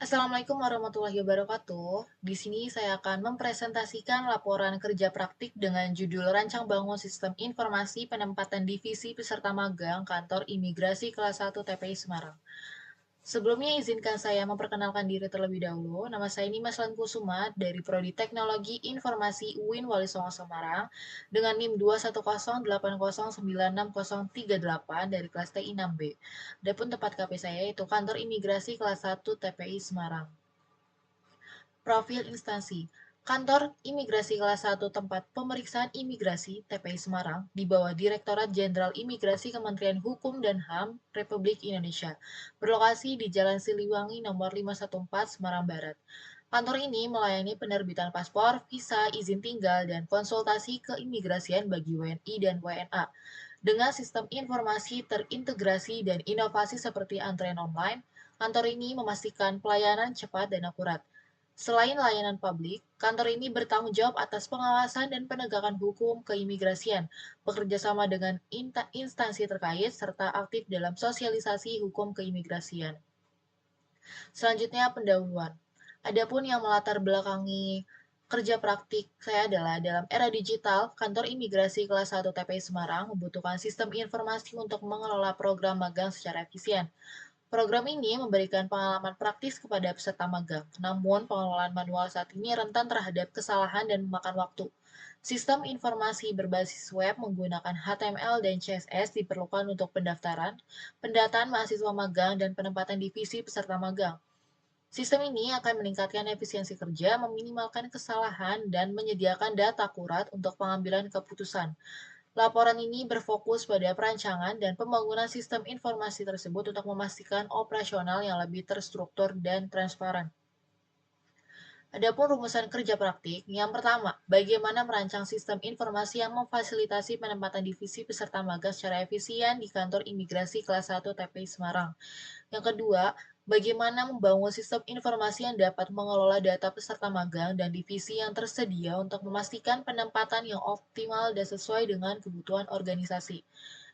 Assalamualaikum warahmatullahi wabarakatuh. Di sini saya akan mempresentasikan laporan kerja praktik dengan judul Rancang Bangun Sistem Informasi Penempatan Divisi Peserta Magang Kantor Imigrasi Kelas 1 TPI Semarang. Sebelumnya izinkan saya memperkenalkan diri terlebih dahulu. Nama saya Nimas Kusuma dari Prodi Teknologi Informasi UIN Wali Songo Semarang dengan NIM 21080909638 dari kelas TI 6B. Adapun tempat KP saya yaitu Kantor Imigrasi Kelas 1 TPI Semarang. Profil instansi. Kantor Imigrasi Kelas 1 Tempat Pemeriksaan Imigrasi TPI Semarang di bawah Direktorat Jenderal Imigrasi Kementerian Hukum dan HAM Republik Indonesia. Berlokasi di Jalan Siliwangi nomor 514 Semarang Barat. Kantor ini melayani penerbitan paspor, visa, izin tinggal, dan konsultasi keimigrasian bagi WNI dan WNA. Dengan sistem informasi terintegrasi dan inovasi seperti antrean online, kantor ini memastikan pelayanan cepat dan akurat. Selain layanan publik, kantor ini bertanggung jawab atas pengawasan dan penegakan hukum keimigrasian, bekerja sama dengan instansi terkait, serta aktif dalam sosialisasi hukum keimigrasian. Selanjutnya, pendahuluan. Adapun yang melatar belakangi kerja praktik saya adalah dalam era digital, kantor imigrasi kelas 1 TPI Semarang membutuhkan sistem informasi untuk mengelola program magang secara efisien. Program ini memberikan pengalaman praktis kepada peserta magang, namun pengelolaan manual saat ini rentan terhadap kesalahan dan memakan waktu. Sistem informasi berbasis web menggunakan HTML dan CSS diperlukan untuk pendaftaran, pendataan mahasiswa magang, dan penempatan divisi peserta magang. Sistem ini akan meningkatkan efisiensi kerja, meminimalkan kesalahan, dan menyediakan data akurat untuk pengambilan keputusan. Laporan ini berfokus pada perancangan dan pembangunan sistem informasi tersebut untuk memastikan operasional yang lebih terstruktur dan transparan. Adapun rumusan kerja praktik, yang pertama, bagaimana merancang sistem informasi yang memfasilitasi penempatan divisi peserta magang secara efisien di kantor imigrasi kelas 1 TPI Semarang. Yang kedua, bagaimana membangun sistem informasi yang dapat mengelola data peserta magang dan divisi yang tersedia untuk memastikan penempatan yang optimal dan sesuai dengan kebutuhan organisasi.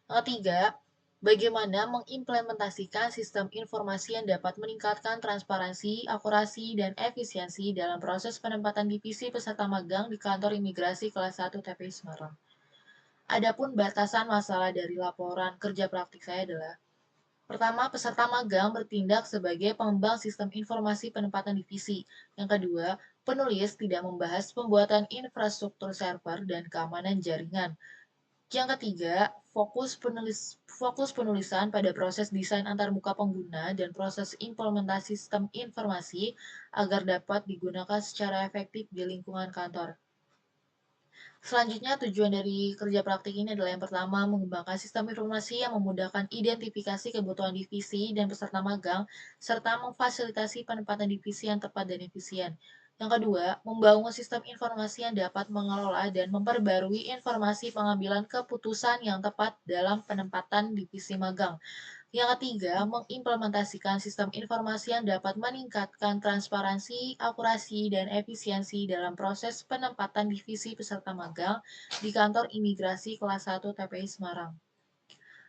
Yang ketiga, bagaimana mengimplementasikan sistem informasi yang dapat meningkatkan transparansi, akurasi, dan efisiensi dalam proses penempatan divisi peserta magang di kantor imigrasi kelas 1 TPI Semarang. Adapun batasan masalah dari laporan kerja praktik saya adalah: pertama, peserta magang bertindak sebagai pengembang sistem informasi penempatan divisi. Yang kedua, penulis tidak membahas pembuatan infrastruktur server dan keamanan jaringan. Yang ketiga, fokus penulisan pada proses desain antarmuka pengguna dan proses implementasi sistem informasi agar dapat digunakan secara efektif di lingkungan kantor. Selanjutnya, tujuan dari kerja praktik ini adalah yang pertama, mengembangkan sistem informasi yang memudahkan identifikasi kebutuhan divisi dan peserta magang, serta memfasilitasi penempatan divisi yang tepat dan efisien. Yang kedua, membangun sistem informasi yang dapat mengelola dan memperbarui informasi pengambilan keputusan yang tepat dalam penempatan divisi magang. Yang ketiga, mengimplementasikan sistem informasi yang dapat meningkatkan transparansi, akurasi, dan efisiensi dalam proses penempatan divisi peserta magang di kantor imigrasi kelas 1 TPI Semarang.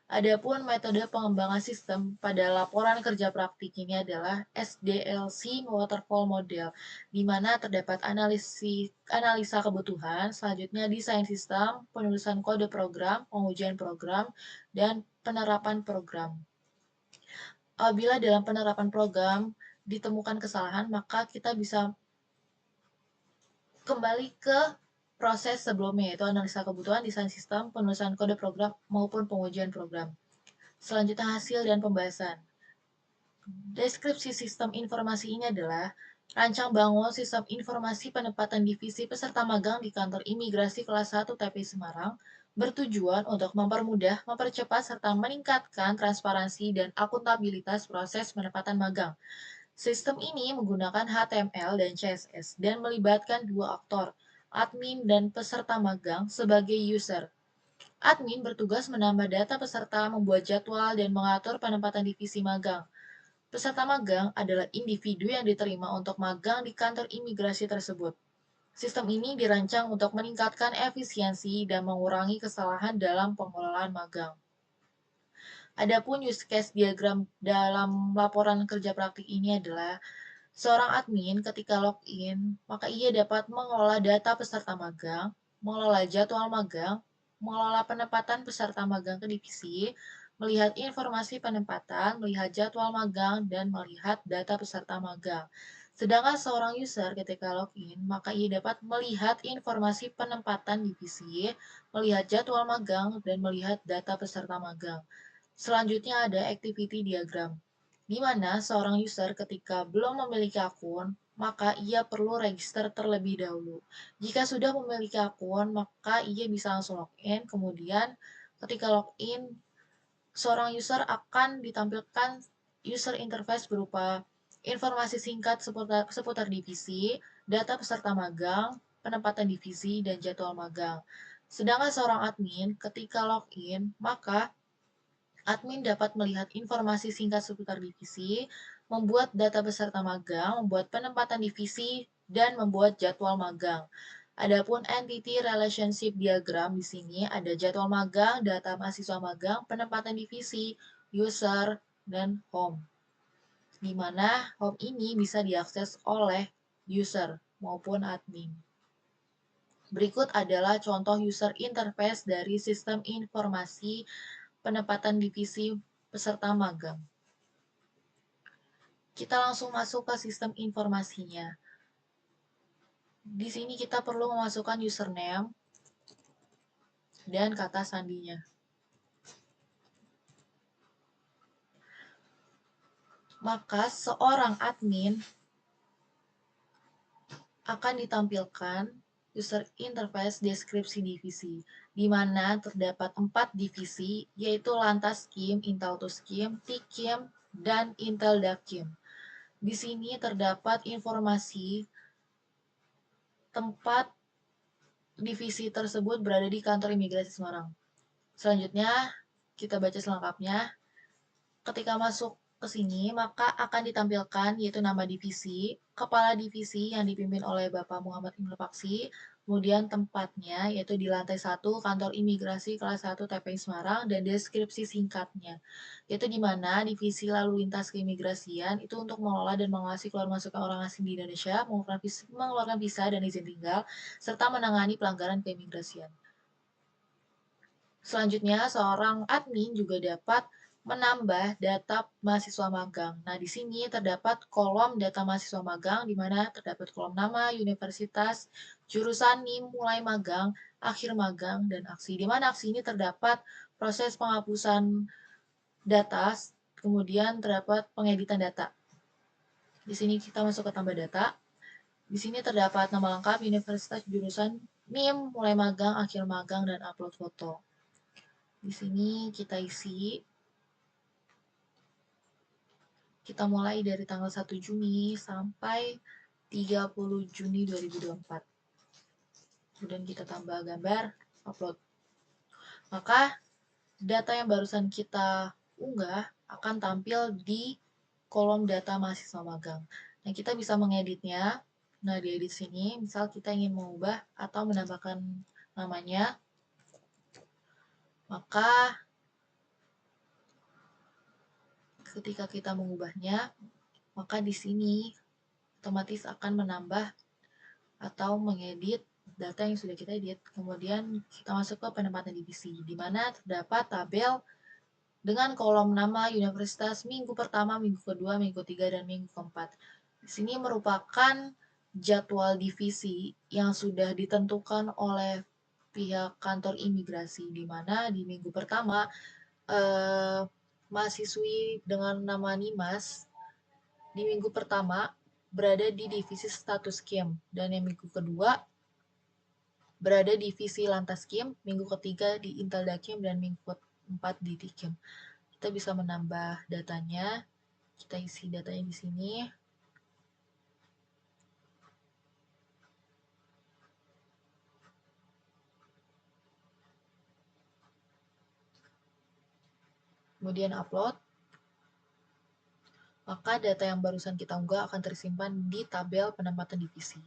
Adapun metode pengembangan sistem pada laporan kerja praktik ini adalah SDLC Waterfall Model, di mana terdapat analisa kebutuhan, selanjutnya desain sistem, penulisan kode program, pengujian program, dan penerapan program. Apabila dalam penerapan program ditemukan kesalahan, maka kita bisa kembali ke proses sebelumnya, yaitu analisa kebutuhan, desain sistem, penulisan kode program, maupun pengujian program. Selanjutnya, hasil dan pembahasan. Deskripsi sistem informasi ini adalah: rancang bangun sistem informasi penempatan divisi peserta magang di kantor imigrasi kelas 1 TPI Semarang bertujuan untuk mempermudah, mempercepat, serta meningkatkan transparansi dan akuntabilitas proses penempatan magang. Sistem ini menggunakan HTML dan CSS dan melibatkan dua aktor, admin dan peserta magang sebagai user. Admin bertugas menambah data peserta, membuat jadwal, dan mengatur penempatan divisi magang. Peserta magang adalah individu yang diterima untuk magang di kantor imigrasi tersebut. Sistem ini dirancang untuk meningkatkan efisiensi dan mengurangi kesalahan dalam pengelolaan magang. Adapun use case diagram dalam laporan kerja praktik ini adalah: Seorang admin ketika login, maka ia dapat mengelola data peserta magang, mengelola jadwal magang, mengelola penempatan peserta magang ke divisi, melihat informasi penempatan, melihat jadwal magang, dan melihat data peserta magang. Sedangkan seorang user ketika login, maka ia dapat melihat informasi penempatan divisi, melihat jadwal magang, dan melihat data peserta magang. Selanjutnya ada activity diagram, di mana seorang user ketika belum memiliki akun, maka ia perlu register terlebih dahulu. Jika sudah memiliki akun, maka ia bisa langsung login. Kemudian ketika login, seorang user akan ditampilkan user interface berupa informasi singkat seputar divisi, data peserta magang, penempatan divisi, dan jadwal magang. Sedangkan seorang admin ketika login, maka admin dapat melihat informasi singkat seputar divisi, membuat data peserta magang, membuat penempatan divisi, dan membuat jadwal magang. Adapun entity relationship diagram di sini ada jadwal magang, data mahasiswa magang, penempatan divisi, user, dan home. Di mana home ini bisa diakses oleh user maupun admin. Berikut adalah contoh user interface dari sistem informasi penempatan divisi peserta magang. Kita langsung masuk ke sistem informasinya. Di sini kita perlu memasukkan username dan kata sandinya. Maka seorang admin akan ditampilkan user interface deskripsi divisi, di mana terdapat 4 divisi, yaitu Lantas Kim, Intautus Kim, Tikim, dan Intel Dakim. Di sini terdapat informasi tempat divisi tersebut berada di kantor imigrasi Semarang. Selanjutnya, kita baca selengkapnya. Ketika masuk ke sini, maka akan ditampilkan yaitu nama divisi, kepala divisi yang dipimpin oleh Bapak Muhammad Ibnu Paksi, kemudian tempatnya yaitu di lantai 1 kantor imigrasi kelas 1 TPI Semarang, dan deskripsi singkatnya, yaitu di mana divisi lalu lintas keimigrasian itu untuk mengelola dan mengawasi keluar masuknya orang asing di Indonesia, mengeluarkan visa dan izin tinggal, serta menangani pelanggaran keimigrasian. Selanjutnya, seorang admin juga dapat menambah data mahasiswa magang. Nah, di sini terdapat kolom data mahasiswa magang, di mana terdapat kolom nama, universitas, jurusan, NIM, mulai magang, akhir magang, dan aksi. Di mana aksi ini terdapat proses penghapusan data, kemudian terdapat pengeditan data. Di sini kita masuk ke tambah data. Di sini terdapat nama lengkap, universitas, jurusan, NIM, mulai magang, akhir magang, dan upload foto. Di sini kita isi. Kita mulai dari tanggal 1 Juni sampai 30 Juni 2024. Kemudian kita tambah gambar, upload. Maka data yang barusan kita unggah akan tampil di kolom data mahasiswa magang. Nah, kita bisa mengeditnya. Nah, di edit sini, misal kita ingin mengubah atau menambahkan namanya, maka ketika kita mengubahnya, maka di sini otomatis akan menambah atau mengedit data yang sudah kita edit. Kemudian kita masuk ke penempatan divisi, di mana terdapat tabel dengan kolom nama universitas minggu pertama, minggu kedua, minggu ketiga, dan minggu keempat. Di sini merupakan jadwal divisi yang sudah ditentukan oleh pihak kantor imigrasi, di mana di minggu pertama mahasiswi dengan nama Nimas di minggu pertama berada di divisi status Kim, dan yang minggu kedua berada di divisi Lantas Kim, minggu ketiga di Intel Dakim, dan minggu keempat di Tikim. Kita bisa menambah datanya, kita isi datanya di sini. Kemudian upload. Maka data yang barusan kita unggah akan tersimpan di tabel penempatan divisi.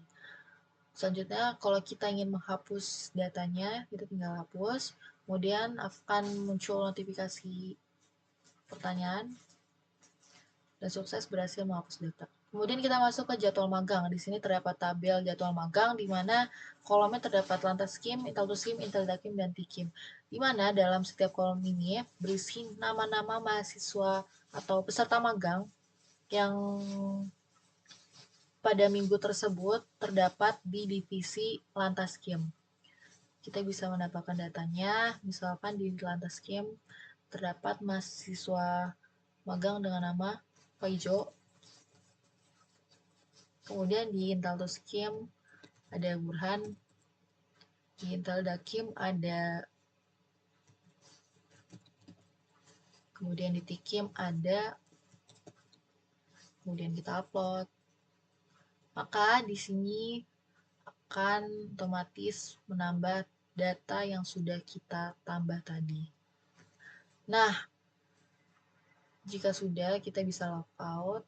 Selanjutnya, kalau kita ingin menghapus datanya, kita tinggal hapus. Kemudian akan muncul notifikasi pertanyaan. dan sukses berhasil menghapus data. Kemudian kita masuk ke jadwal magang. Di sini terdapat tabel jadwal magang di mana kolomnya terdapat Lantas Kim, Inteltuskim, Inteldakim, dan Tikim. Di mana dalam setiap kolom ini berisi nama-nama mahasiswa atau peserta magang yang pada minggu tersebut terdapat di divisi Lantas Kim. Kita bisa mendapatkan datanya, misalkan di Lantas Kim terdapat mahasiswa magang dengan nama Paijo. Kemudian di Inteltuskim ada Burhan, di Inteldakim ada, kemudian di Tikim ada, kemudian kita upload. Maka di sini akan otomatis menambah data yang sudah kita tambah tadi. Nah, jika sudah, kita bisa logout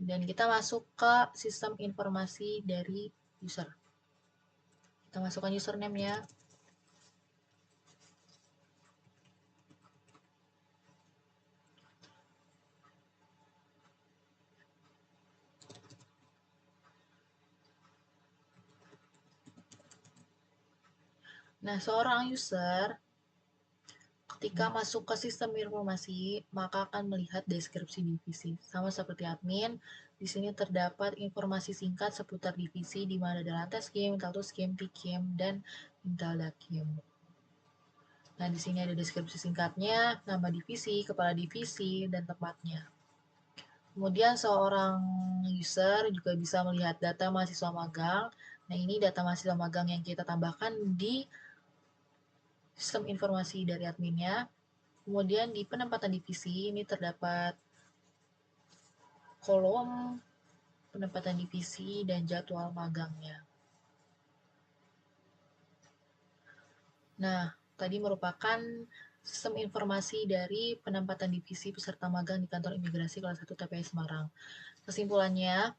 dan kita masuk ke sistem informasi dari user. Kita masukkan username-nya. Nah, seorang user ketika masuk ke sistem informasi, maka akan melihat deskripsi divisi. Sama seperti admin, di sini terdapat informasi singkat seputar divisi di mana ada Lantaskim, Inteltuskim, Tikim, dan Inteldakim. Nah, di sini ada deskripsi singkatnya, nama divisi, kepala divisi, dan tempatnya. Kemudian seorang user juga bisa melihat data mahasiswa magang. Nah, ini data mahasiswa magang yang kita tambahkan di sistem informasi dari adminnya. Kemudian di penempatan divisi ini terdapat kolom penempatan divisi dan jadwal magangnya. Nah, tadi merupakan sistem informasi dari penempatan divisi peserta magang di kantor imigrasi kelas 1 TPI Semarang. Kesimpulannya,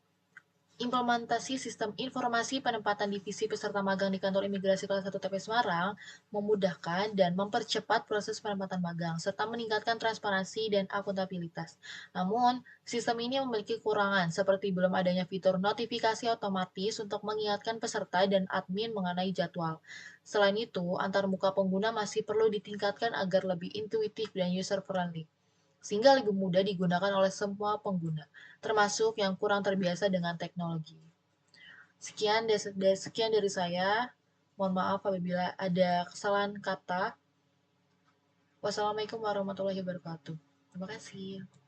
implementasi sistem informasi penempatan divisi peserta magang di kantor imigrasi kelas 1 TP Semarang memudahkan dan mempercepat proses penempatan magang, serta meningkatkan transparansi dan akuntabilitas. Namun, sistem ini memiliki kekurangan, seperti belum adanya fitur notifikasi otomatis untuk mengingatkan peserta dan admin mengenai jadwal. Selain itu, antarmuka pengguna masih perlu ditingkatkan agar lebih intuitif dan user-friendly, sehingga lebih mudah digunakan oleh semua pengguna, termasuk yang kurang terbiasa dengan teknologi. Sekian dari saya. Mohon maaf apabila ada kesalahan kata. Wassalamualaikum warahmatullahi wabarakatuh. Terima kasih.